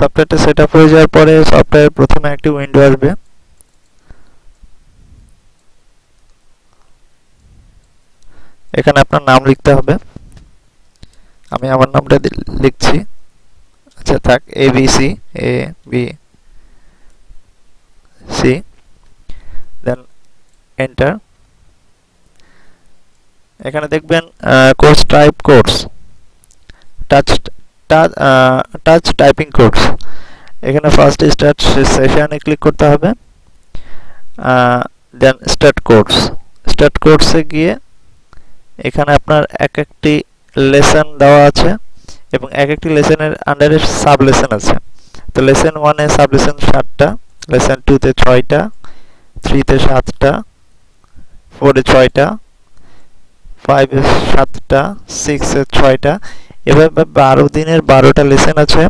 সফটওয়্যারটা set up হয়ে যাওয়ার পরে সফটওয়্যার প্রথমে একটি উইন্ডো আসবে। এখানে আপনার নাম লিখতে হবে। আমি আমার নামটা লিখছি। আচ্ছা থাক, ABC, ABC, দেন এন্টার। এখানে দেখবেন course type course, touch touch typing course. এখানে ফার্স্ট স্টার্ট সেশনে ক্লিক করতে হবে। Then start course. স্টার্ট কোর্সে গিয়ে এখানে আপনার এক একটি লেসন দেওয়া আছে এবং এক একটি লেসনের আন্ডারে সাব লেসন আছে। তো lesson 1 a sub lesson 7টা, lesson 2 তে 6টা, 3 তে 7টা, 4 এ 6টা, 5 এ 7টা, 6 এ 6টা, এভাবে 12 দিনের 12টা লেসন আছে।